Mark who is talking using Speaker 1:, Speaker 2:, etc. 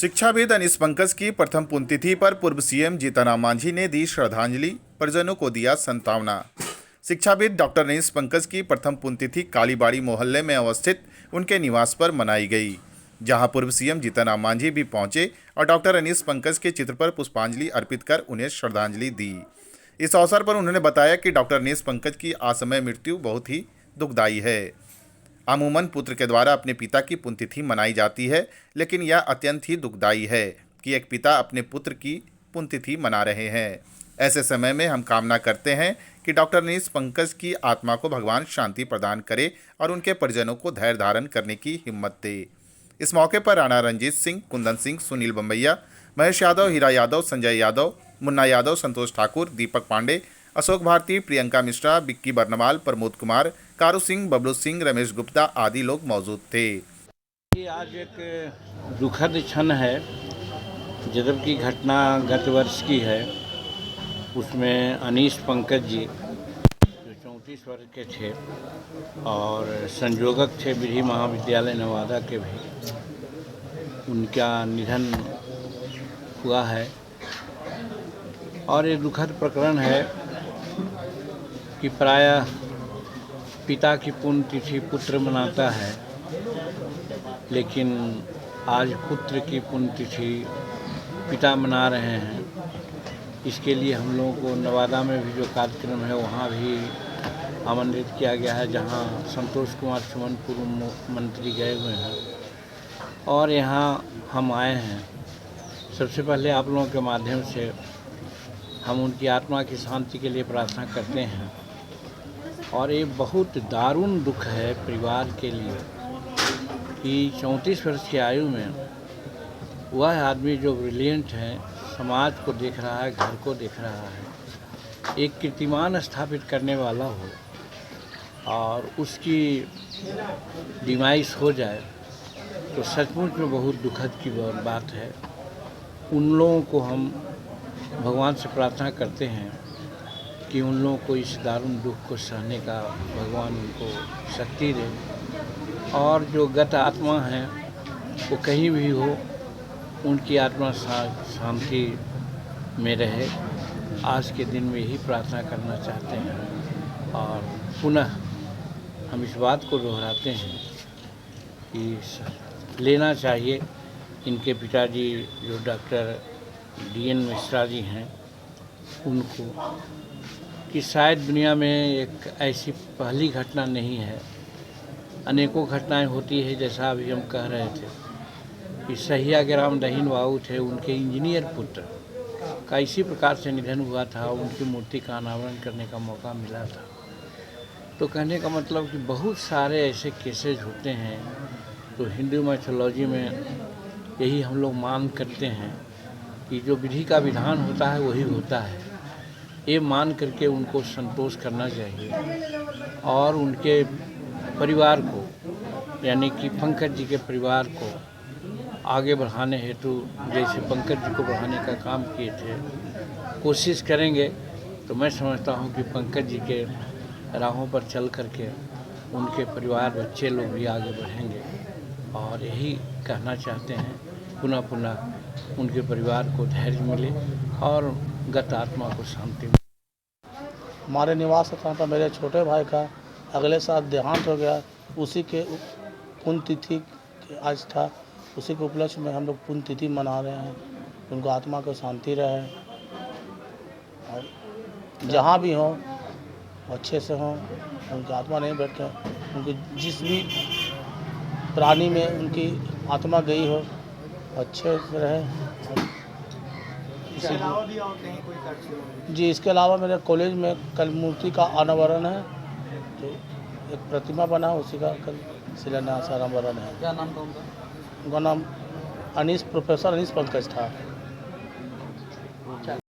Speaker 1: शिक्षाविद अनीस पंकज की प्रथम पुण्यतिथि पर पूर्व सीएम जीतनराम मांझी ने दी श्रद्धांजलि, परिजनों को दिया सांत्वना। शिक्षाविद डॉक्टर अनीस पंकज की प्रथम पुण्यतिथि कालीबाड़ी मोहल्ले में अवस्थित उनके निवास पर मनाई गई, जहां पूर्व सीएम जीतनराम मांझी भी पहुंचे और डॉक्टर अनीस पंकज के चित्र पर पुष्पांजलि अर्पित कर उन्हें श्रद्धांजलि दी। इस अवसर पर उन्होंने बताया कि डॉक्टर अनीस पंकज की असमय मृत्यु बहुत ही दुखदायी है। अमूमन पुत्र के द्वारा अपने पिता की पुण्यतिथि मनाई जाती है, लेकिन यह अत्यंत ही दुखदायी है कि एक पिता अपने पुत्र की पुण्यतिथि मना रहे हैं। ऐसे समय में हम कामना करते हैं कि डॉक्टर अनीस पंकज की आत्मा को भगवान शांति प्रदान करे और उनके परिजनों को धैर्य धारण करने की हिम्मत दे। इस मौके पर राणा रंजीत सिंह, कुंदन सिंह, सुनील बम्बैया, महेश यादव, हीरा यादव, संजय यादव, मुन्ना यादव, संतोष ठाकुर, दीपक पांडे, अशोक भारती, प्रियंका मिश्रा, बिक्की बर्नवाल, प्रमोद कुमार, कारू सिंह, बबलू सिंह, रमेश गुप्ता आदि लोग मौजूद थे।
Speaker 2: आज एक दुखद क्षण है, जबकि घटना गत वर्ष की है। उसमें अनीस पंकज जी जो 34 वर्ष के थे और संयोजक थे विधि महाविद्यालय नवादा के भी, उनका निधन हुआ है। और ये दुखद प्रकरण है कि प्रायः पिता की पुण्यतिथि पुत्र मनाता है, लेकिन आज पुत्र की पुण्यतिथि पिता मना रहे हैं। इसके लिए हम लोगों को नवादा में भी जो कार्यक्रम है वहाँ भी आमंत्रित किया गया है, जहाँ संतोष कुमार सुमन पूर्व मंत्री गए हुए हैं और यहाँ हम आए हैं। सबसे पहले आप लोगों के माध्यम से हम उनकी आत्मा की शांति के लिए प्रार्थना करते हैं। और ये बहुत दारुण दुख है परिवार के लिए कि 34 वर्ष की आयु में वह आदमी जो ब्रिलियंट है, समाज को देख रहा है, घर को देख रहा है, एक कीर्तिमान स्थापित करने वाला हो और उसकी डिमाइस हो जाए तो सचमुच में बहुत दुखद की बात है। उन लोगों को हम भगवान से प्रार्थना करते हैं कि उन लोगों को इस दारुण दुख को सहने का भगवान उनको शक्ति दे और जो गत आत्मा है वो कहीं भी हो, उनकी आत्मा शांति में रहे। आज के दिन में ही प्रार्थना करना चाहते हैं और पुनः हम इस बात को दोहराते हैं कि लेना चाहिए इनके पिताजी जो डॉक्टर DN मिश्रा जी हैं उनको, कि शायद दुनिया में एक ऐसी पहली घटना नहीं है, अनेकों घटनाएं होती है। जैसा अभी हम कह रहे थे कि सहिया ग्राम दहीन बाबू थे, उनके इंजीनियर पुत्र का इसी प्रकार से निधन हुआ था। उनकी मूर्ति का अनावरण करने का मौका मिला था। तो कहने का मतलब कि बहुत सारे ऐसे केसेज होते हैं। तो हिंदू मैथोलॉजी में यही हम लोग मान करते हैं कि जो विधि का विधान होता है वही होता है। ये मान करके उनको संतोष करना चाहिए और उनके परिवार को, यानी कि पंकज जी के परिवार को आगे बढ़ाने हेतु, जैसे पंकज जी को बढ़ाने का काम किए थे, कोशिश करेंगे। तो मैं समझता हूँ कि पंकज जी के राहों पर चल करके उनके परिवार, बच्चे लोग भी आगे बढ़ेंगे। और यही कहना चाहते हैं, पुनः पुनः उनके परिवार को धैर्य मिले और गत आत्मा को शांति मिले।
Speaker 3: हमारे निवास स्थान पर मेरे छोटे भाई का अगले साल देहांत हो गया। उसी के पुण्यतिथि आज था, उसी के उपलक्ष्य में हम लोग पुण्यतिथि मना रहे हैं। उनको आत्मा को शांति रहे और जहाँ भी हों अच्छे से हों, उनकी आत्मा नहीं बैठे, उनकी जिस भी प्राणी में उनकी आत्मा गई हो अच्छे से रहे। जी, इसके अलावा मेरे कॉलेज में कल मूर्ति का अनावरण है, जो एक प्रतिमा बना उसी का कल शिलान्यास अनावरण है।
Speaker 4: क्या नाम था उनका?
Speaker 3: उनका नाम प्रोफेसर अनीस पंकज था।